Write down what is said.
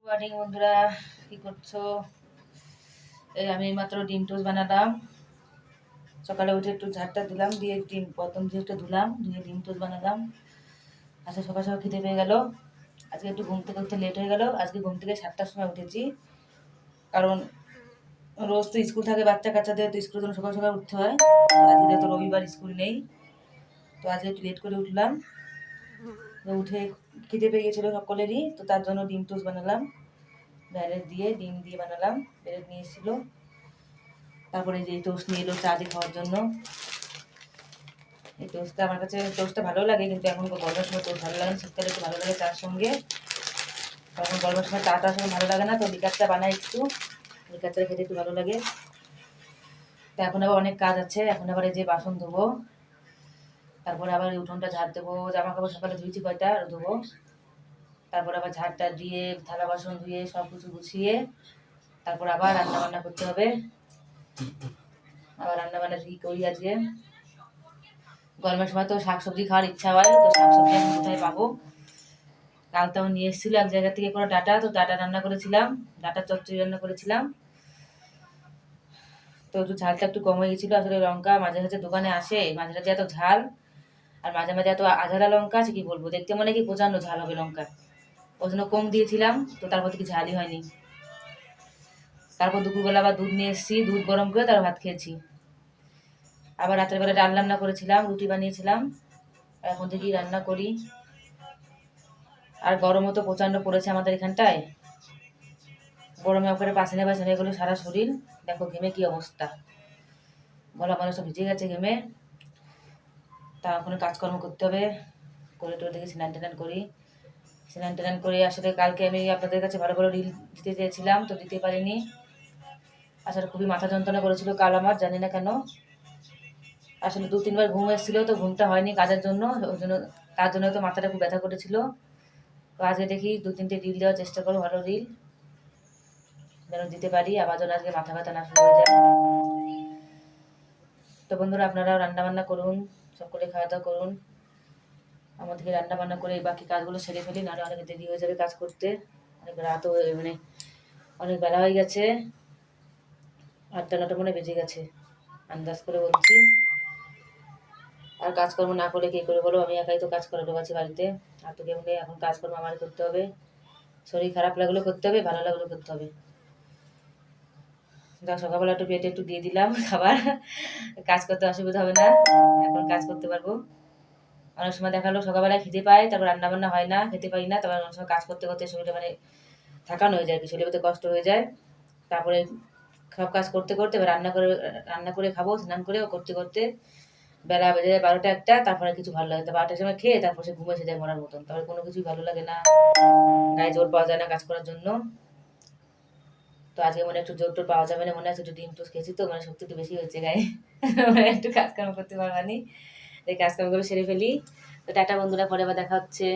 Morning বন্ধুরা, কি করছো? এই আমি মাত্র ডিম টোস্ট বানালাম। সকালে উঠে একটু ঝাড়টা দিলাম, দিয়ে ডিম প্রথম দিয়ে একটু ধুলাম, দিয়ে ডিম টোস্ট বানালাম। আজকে সকাল সকাল খিদে পেয়ে গেল। আজকে একটু ঘুম থেকে উঠতে লেট হয়ে গেল। আজকে ঘুম থেকে 7টার সময় উঠেছি, কারণ রোজ তো স্কুল থাকে বাচ্চা কাচ্চাদের, তো স্কুলের জন্য সকাল সকাল উঠতে হয়। আজকে তো রবিবার স্কুল নেই, তো আজকে একটু লেট করে উঠলাম। তো উঠে খিদে পেয়ে গেছিলো সকলেরই, তো তার জন্য ডিম টোস্ট বানালাম। ব্রেড দিয়ে ডিম দিয়ে বানালাম, ব্রেড নিয়ে এসেছিলো। তারপরে যে টোস্ট নিয়ে এলো চা দিয়ে খাওয়ার জন্য। এই টোস্টটা আমার কাছে টোস্টটা ভালো লাগে, কিন্তু এখন গরমের সময় টোস্ট ভালো লাগে না, শীতকালে একটু ভালো লাগে চার সঙ্গে। এখন গরমের সময় চাটার সঙ্গে ভালো লাগে না, তো লিকার চা বানাই একটু, লিকার চা খেতে একটু ভালো লাগে। তো এখন আবার অনেক কাজ আছে, এখন আবার এই যে বাসন ধোবো, তারপরে আবার উঠোনটা ঝাড় দেবো, জামা কাপড় সকালে ধুয়েছি কয়টা ধোবো, তারপর আবার ঝাড়টা দিয়ে থালা বাসন ধুয়ে সব কিছু গুছিয়ে তারপর আবার রান্না বান্না করতে হবে। আবার রান্না বান্না কি করি আজকে, গরমের সময় তো শাকসবজি খাওয়ার ইচ্ছা হয়, তো শাকসবজি আমি কোথায় পাবো? কাল তো নিয়ে এসেছিল এক জায়গা থেকে করে ডাটা, তো ডাটা রান্না করেছিলাম, ডাটা চচ্চড়ি রান্না করেছিলাম। তো একটু ঝালটা একটু কম হয়ে গেছিলো। আসলে লঙ্কা মাঝে মাঝে দোকানে আসে, মাঝে মাঝে এত ঝাল, আর মাঝে মাঝে এত আঝালা লঙ্কা আছে, কি বলবো, দেখতে মনে কি প্রচন্ড ঝাল হবে লঙ্কা, ওই জন্য কম দিয়েছিলাম, তো তারপর থেকে ঝালই হয়নি। তারপর দুপুরবেলা আবার দুধ নিয়ে এসেছি, দুধ গরম করে তারপর ভাত খেয়েছি। আবার রাতের বেলা ডাল রান্না করেছিলাম, রুটি বানিয়েছিলাম, এখন থেকেই রান্না করি। আর গরমও তো প্রচণ্ড পড়েছে আমাদের এখানটায়, গরমে ওখানে পাশানে পাশানে এগুলো সারা শরীর, দেখো ঘেমে কি অবস্থা, গলা মলা সব ভিজে গেছে ঘেমে। তা এখন কাজকর্ম করতে হবে, করে টোরে থেকে স্নান টান করি। স্নান টান করে আসলে কালকে আমি আপনাদের কাছে ভালো ভালো রিল দিতে চেয়েছিলাম, তো দিতে পারিনি। আসলে খুবই মাথা যন্ত্রণা করেছিল কাল আমার, জানি না কেন। আসলে 2-3 বার ঘুম এসেছিলো, তো ঘুমটা হয়নি কাজের জন্য, ওই জন্য তার জন্য তো মাথাটা খুব ব্যথা করেছিল। তো আজকে দেখি 2-3টে রিল দেওয়ার চেষ্টা করবো, ভালো রিল যেন দিতে পারি, আবার যেন আজকে মাথা ব্যথা না শুরু হয়ে যায়। তো বন্ধুরা, আপনারাও রান্না বান্না করুন, সকলে খাওয়া দাওয়া করুন। আমাদেরকে রান্না বান্না করে বাকি কাজগুলো সেরে ফেলি, নাহলে অনেক দেরি হয়ে যাবে কাজ করতে। অনেক রাতও মানে অনেক বেলা হয়ে গেছে, 8টা 9টা মনে বেজে গেছে, আন্দাজ করে বলছি। আর কাজকর্ম না করলে কী করে বলো, আমি একাই তো কাজ করাতে পারছি বাড়িতে, আর তো কেউ নেই, এখন কাজকর্ম আমারই করতে হবে। শরীর খারাপ লাগলেও করতে হবে, ভালো লাগলেও করতে হবে। সকালবেলা একটু পেটে একটু দিয়ে দিলাম খাবার, কাজ করতে অসুবিধা হবে না, এখন কাজ করতে পারবো। অনেক সময় দেখালো সকালবেলায় খিদে পায়, তারপর রান্না বান্না হয় না, খেতে পারি না, তারপর অনেক সময় কাজ করতে করতে শরীরে মানে থাকানো হয়ে যায়, শরীরে মধ্যে কষ্ট হয়ে যায়। তারপরে সব কাজ করতে করতে এবার রান্না করে খাবো, স্নান করে করতে করতে বেলা বেজে যায় 12টা 1টা, তারপরে কিছু ভালো লাগে, তারপর 8টার সময় খেয়ে তারপর সে ঘুমে এসে যায় মরার মতন, তারপরে কোনো কিছুই ভালো লাগে না, গায়ে জোর পাওয়া যায় না কাজ করার জন্য। তো আজকে মনে একটু জোর টোর পাওয়া যাবে না, মনে আছে একটু ডিম টোস্ট খেয়েছি, তো মানে শক্তি একটু বেশি হয়েছে গায়ে, মানে একটু কাজকর্ম করতে পারবানি, এই কাজকর্মগুলো সেরে ফেলি। তো টাটা বন্ধুরা, পরে আবার দেখা হচ্ছে।